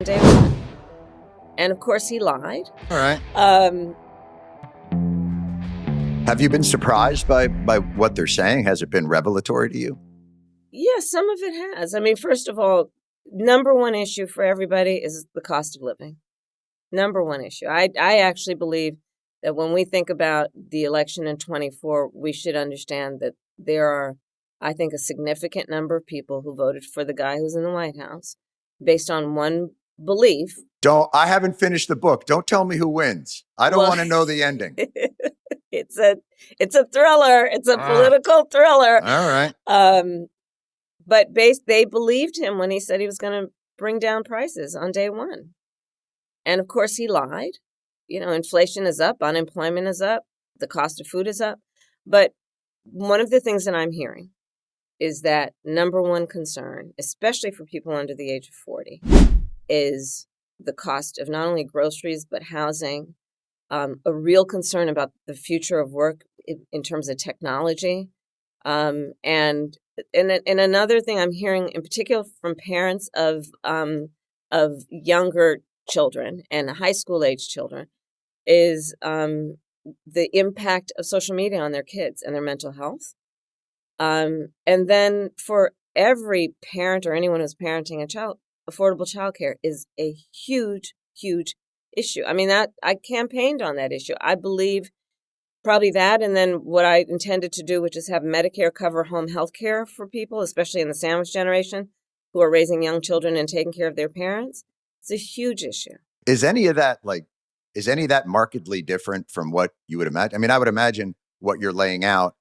day one. And of course he lied. All right. Have you been surprised by what they're saying? Has it been revelatory to you? Yeah, some of it has. I mean, first of all, number one issue for everybody is the cost of living. Number one issue. I actually believe that when we think about the election in 24, we should understand that there are, I think, a significant number of people who voted for the guy who's in the White House based on one belief. I haven't finished the book. Don't tell me who wins. I don't want to know the ending. It's a thriller. It's a political thriller. All right. But they believed him when he said he was going to bring down prices on day one. And of course he lied. You know, inflation is up, unemployment is up, the cost of food is up. But one of the things that I'm hearing is that number one concern, especially for people under the age of 40, is the cost of not only groceries, but housing, a real concern about the future of work in terms of technology. And another thing I'm hearing in particular from parents of younger children and high school age children is the impact of social media on their kids and their mental health. And then for every parent or anyone who's parenting a child, affordable childcare is a huge, huge issue. I mean, that I campaigned on that issue. I believe probably that, and then what I intended to do, which is have Medicare cover home health care for people, especially in the sandwich generation, who are raising young children and taking care of their parents. It's a huge issue. Is any of that markedly different from what you would imagine? I mean, I would imagine what you're laying out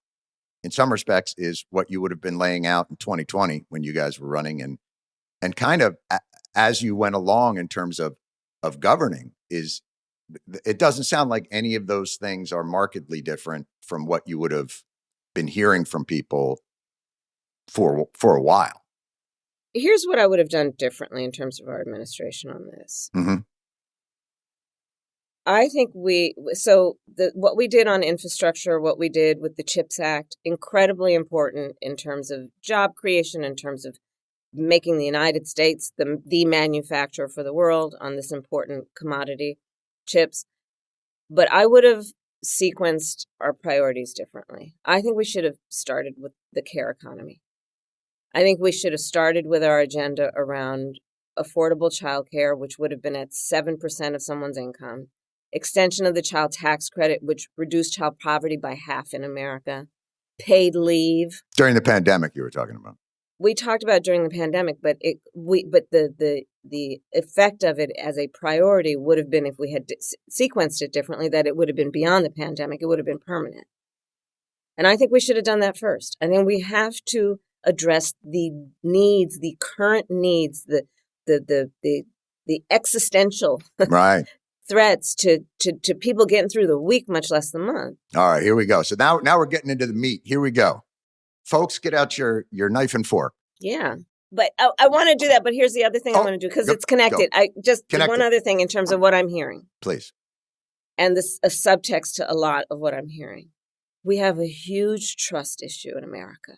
in some respects is what you would have been laying out in 2020 when you guys were running and kind of as you went along in terms of governing. It doesn't sound like any of those things are markedly different from what you would have been hearing from people for a while. Here's what I would have done differently in terms of our administration on this. Mm-hmm. I think what we did on infrastructure, what we did with the CHIPS Act, incredibly important in terms of job creation, in terms of making the United States the manufacturer for the world on this important commodity, chips. But I would have sequenced our priorities differently. I think we should have started with the care economy. I think we should have started with our agenda around affordable childcare, which would have been at 7% of someone's income, extension of the child tax credit, which reduced child poverty by half in America, paid leave. During the pandemic, you were talking about. We talked about during the pandemic, but the effect of it as a priority would have been, if we had sequenced it differently, that it would have been beyond the pandemic. It would have been permanent. And I think we should have done that first. I think we have to address the needs, the current needs, the existential right. threats to people getting through the week, much less the month. All right, here we go. So now we're getting into the meat. Here we go. Folks, get out your knife and fork. Yeah. But I want to do that. But here's the other thing I want to do, because it's connected. One other thing in terms of what I'm hearing. Please. And this a subtext to a lot of what I'm hearing. We have a huge trust issue in America.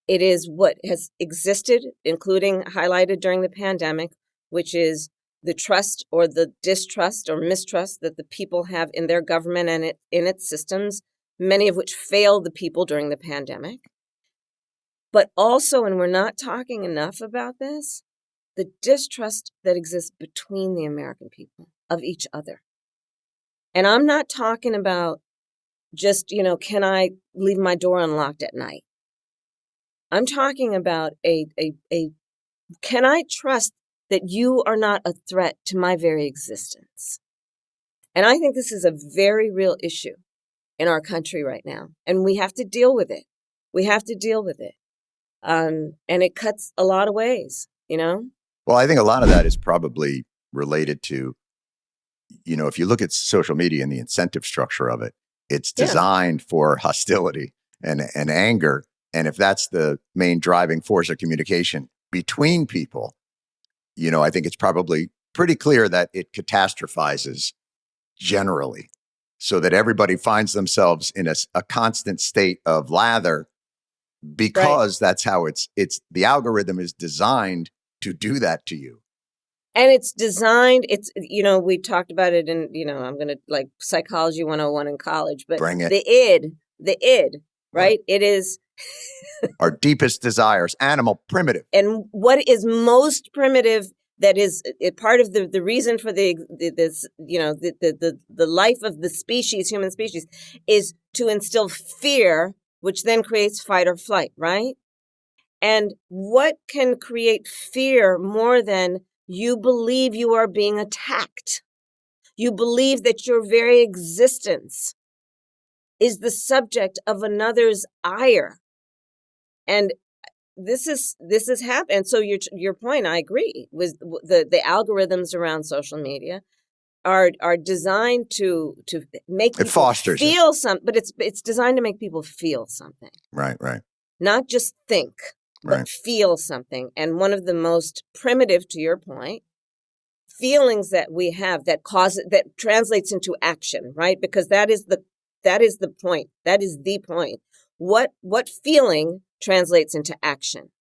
It is what has existed, including highlighted during the pandemic, which is the trust or the distrust or mistrust that the people have in their government and in its systems, many of which failed the people during the pandemic. But also, and we're not talking enough about this, the distrust that exists between the American people of each other. And I'm not talking about just, can I leave my door unlocked at night? I'm talking about can I trust that you are not a threat to my very existence? And I think this is a very real issue in our country right now. And we have to deal with it. And it cuts a lot of ways, Well, I think a lot of that is probably related to, if you look at social media and the incentive structure of it, it's designed for hostility and anger. And if that's the main driving force of communication between people, I think it's probably pretty clear that it catastrophizes generally, so that everybody finds themselves in a constant state of lather, because that's how it's the algorithm is designed to do that to you. And it's designed, we talked about it in, I'm going to like psychology 101 in college, but Bring it. the id, right? It is our deepest desires, animal, primitive. And what is most primitive, that is part of the reason for the life of the species, human species, is to instill fear, which then creates fight or flight, right? And what can create fear more than you believe you are being attacked? You believe that your very existence is the subject of another's ire. And this is happened. So your point, I agree, with the algorithms around social media are designed to make people feel something, but it's designed to make people feel something. Right. Not just think, but feel something. And one of the most primitive, to your point, feelings that we have that translates into action, right? Because that is the point. That is the point. What feeling translates into action?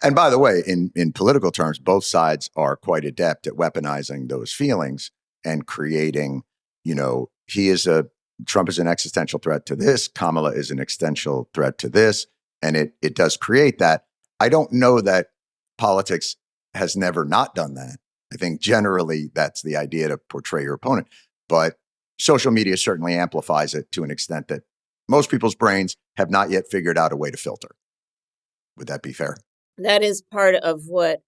And by the way, in political terms, both sides are quite adept at weaponizing those feelings and creating, Trump is an existential threat to this, Kamala is an existential threat to this, and it does create that. I don't know that politics has never not done that. I think generally that's the idea, to portray your opponent. But social media certainly amplifies it to an extent that most people's brains have not yet figured out a way to filter. Would that be fair? That is part of what,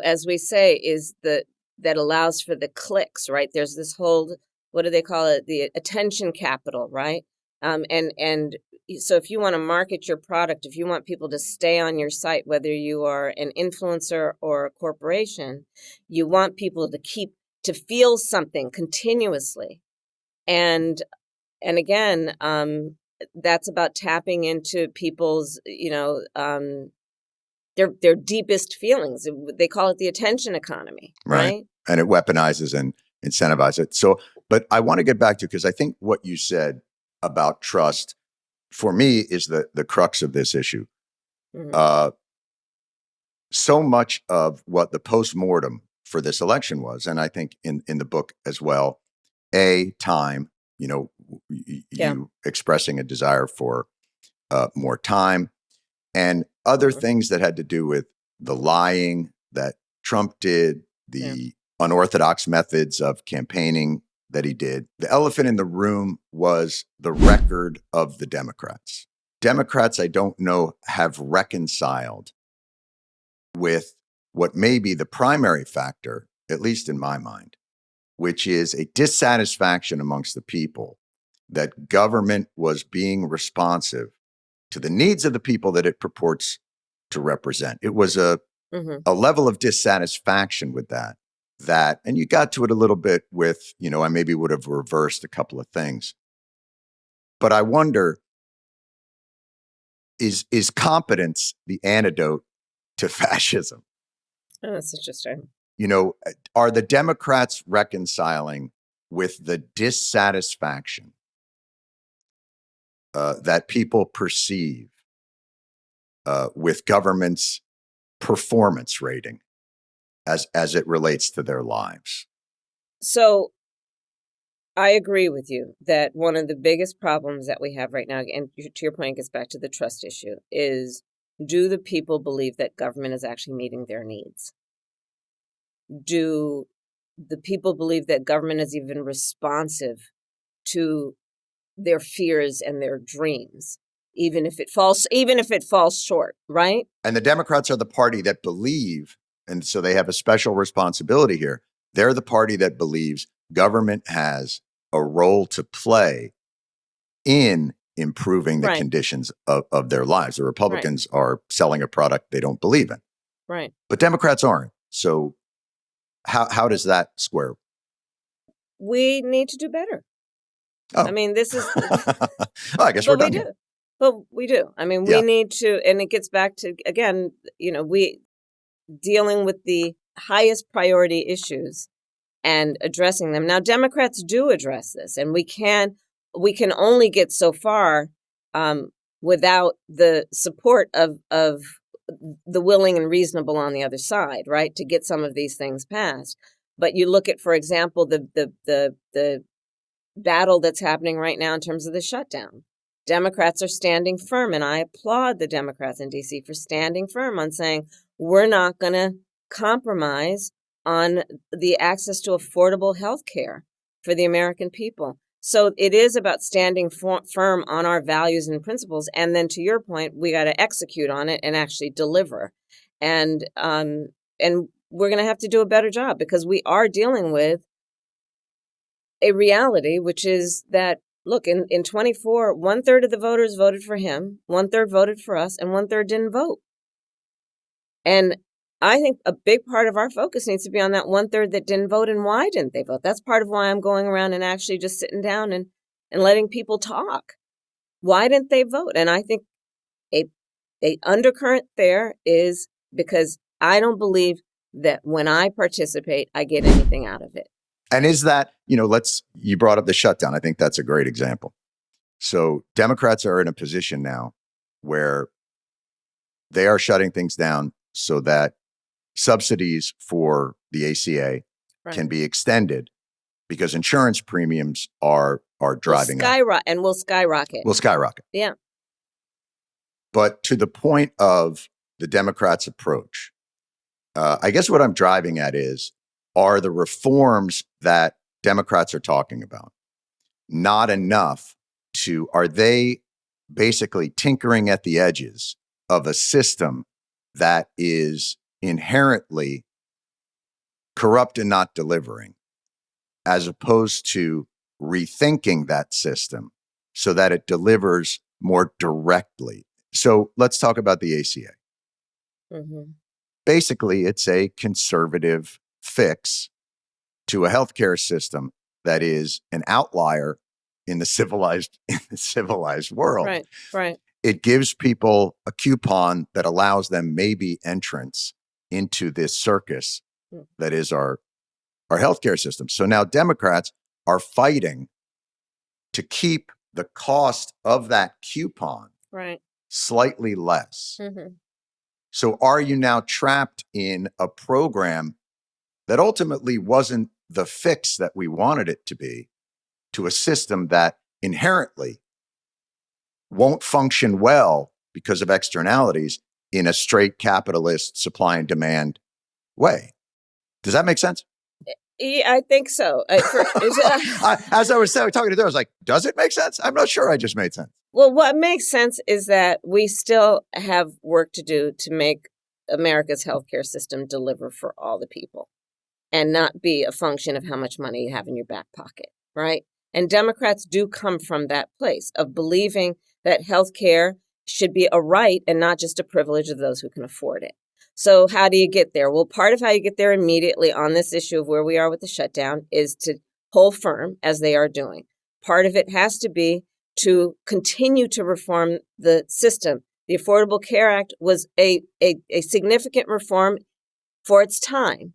as we say, is that allows for the clicks, right? There's this whole, what do they call it? The attention capital, right? And so if you want to market your product, if you want people to stay on your site, whether you are an influencer or a corporation, you want people to feel something continuously. And again, that's about tapping into people's, their deepest feelings. They call it the attention economy, right? And it weaponizes and incentivizes it. So, but I want to get back to, because I think what you said about trust, for me, is the crux of this issue. Mm-hmm. So much of what the postmortem for this election was, and I think in the book as well, time, you expressing a desire for more time, and other things that had to do with the lying that Trump did, the unorthodox methods of campaigning that he did. The elephant in the room was the record of the Democrats. Democrats, I don't know, have reconciled with what may be the primary factor, at least in my mind, which is a dissatisfaction amongst the people that government was being responsive to the needs of the people that it purports to represent. It was a level of dissatisfaction with that, and you got to it a little bit with, I maybe would have reversed a couple of things. But I wonder, is competence the antidote to fascism? Oh, that's interesting. Are the Democrats reconciling with the dissatisfaction that people perceive with government's performance rating as it relates to their lives? So I agree with you that one of the biggest problems that we have right now, and to your point, it gets back to the trust issue, is, do the people believe that government is actually meeting their needs? Do the people believe that government is even responsive to their fears and their dreams, even if it falls short, right? And the Democrats are the party that believe, and so they have a special responsibility here. They're the party that believes government has a role to play in improving the conditions of their lives. The Republicans are selling a product they don't believe in. Right. But Democrats aren't. So how does that square? We need to do better. Oh. I mean, this is... I guess we're done. But we do. I mean, we need to, and it gets back to, again, we dealing with the highest priority issues and addressing them. Now, Democrats do address this, and we can only get so far without the support of the willing and reasonable on the other side, right, to get some of these things passed. But you look at, for example, the battle that's happening right now in terms of the shutdown. Democrats are standing firm, and I applaud the Democrats in D.C. for standing firm on saying we're not going to compromise on the access to affordable health care for the American people. So it is about standing firm on our values and principles. And then to your point, we got to execute on it and actually deliver. And we're going to have to do a better job because we are dealing with a reality, which is that, look, in 24, 1/3 of the voters voted for him, 1/3 voted for us, and 1/3 didn't vote. And I think a big part of our focus needs to be on that 1/3 that didn't vote and why didn't they vote. That's part of why I'm going around and actually just sitting down and letting people talk. Why didn't they vote? And I think a undercurrent there is because I don't believe that when I participate, I get anything out of it. And is that, you brought up the shutdown. I think that's a great example. So Democrats are in a position now where they are shutting things down so that subsidies for the ACA can be extended because insurance premiums are driving up. And will skyrocket. Will skyrocket. Yeah. But to the point of the Democrats' approach, I guess what I'm driving at are the reforms that Democrats are talking about not enough are they basically tinkering at the edges of a system that is inherently corrupt and not delivering, as opposed to rethinking that system so that it delivers more directly? So let's talk about the ACA. Mm-hmm. Basically, it's a conservative fix to a healthcare system that is an outlier in the civilized world. Right. It gives people a coupon that allows them maybe entrance into this circus that is our healthcare system. So now Democrats are fighting to keep the cost of that coupon slightly less. Mm-hmm. So are you now trapped in a program that ultimately wasn't the fix that we wanted it to be, to a system that inherently won't function well because of externalities in a straight capitalist supply and demand way? Does that make sense? Yeah, I think so. As I was talking to them, I was like, does it make sense? I'm not sure I just made sense. Well, what makes sense is that we still have work to do to make America's healthcare system deliver for all the people and not be a function of how much money you have in your back pocket, right? And Democrats do come from that place of believing that healthcare should be a right and not just a privilege of those who can afford it. So how do you get there? Well, part of how you get there immediately on this issue of where we are with the shutdown is to hold firm, as they are doing. Part of it has to be to continue to reform the system. The Affordable Care Act was a significant reform for its time,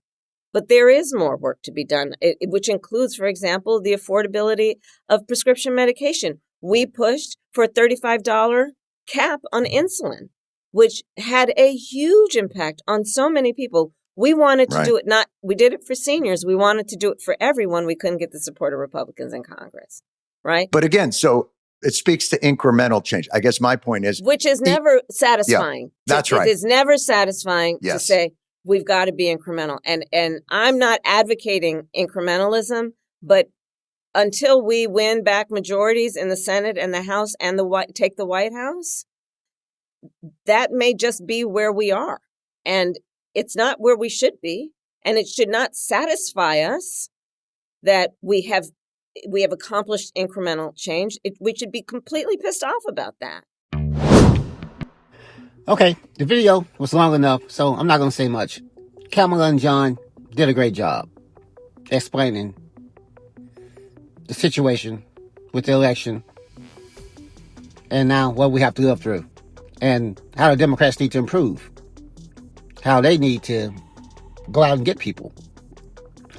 but there is more work to be done, which includes, for example, the affordability of prescription medication. We pushed for a $35 cap on insulin, which had a huge impact on so many people. We wanted to do it we did it for seniors. We wanted to do it for everyone. We couldn't get the support of Republicans in Congress, right? But again, so it speaks to incremental change. I guess my point is, which is never satisfying. Yeah, that's right. It is never satisfying to say we've got to be incremental. And I'm not advocating incrementalism, but until we win back majorities in the Senate and the House and take the White House, that may just be where we are. And it's not where we should be. And it should not satisfy us that we have accomplished incremental change. We should be completely pissed off about that. Okay, the video was long enough, so I'm not going to say much. Kamala and John did a great job explaining the situation with the election and now what we have to live through and how the Democrats need to improve, how they need to go out and get people,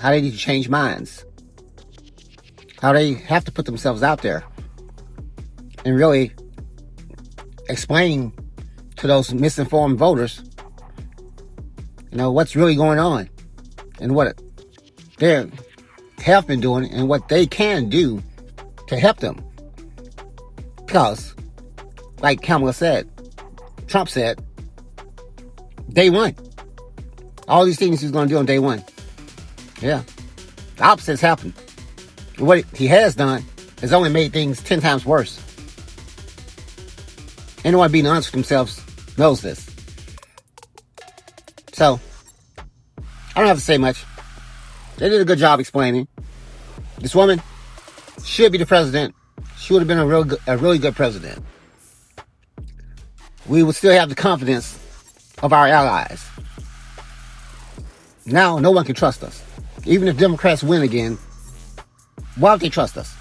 how they need to change minds, how they have to put themselves out there and really explain to those misinformed voters, what's really going on and what they have been doing and what they can do to help them. Because, like Kamala said, Trump said, day one. All these things he's going to do on day one. Yeah. The opposite's happened. What he has done has only made things 10 times worse. Anyone being honest with themselves knows this. So, I don't have to say much. They did a good job explaining. This woman should be the president. She would have been a really good president. We would still have the confidence of our allies. Now, no one can trust us. Even if Democrats win again, why would they trust us?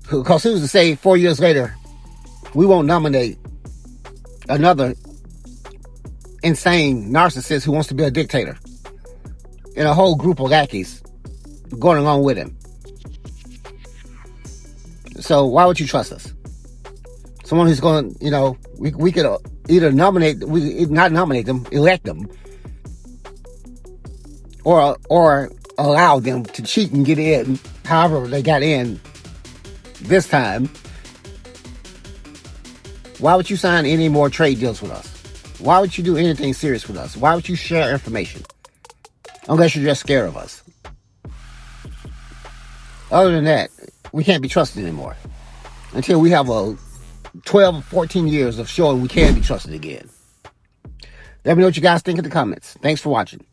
Because who's to say 4 years later, we won't nominate another insane narcissist who wants to be a dictator and a whole group of lackeys going along with him. So why would you trust us? Someone who's going to, we could either not nominate them, elect them, or allow them to cheat and get in however they got in this time. Why would you sign any more trade deals with us? Why would you do anything serious with us? Why would you share information? Unless you're just scared of us. Other than that, we can't be trusted anymore. Until we have 12, 14 years of showing we can be trusted again. Let me know what you guys think in the comments. Thanks for watching.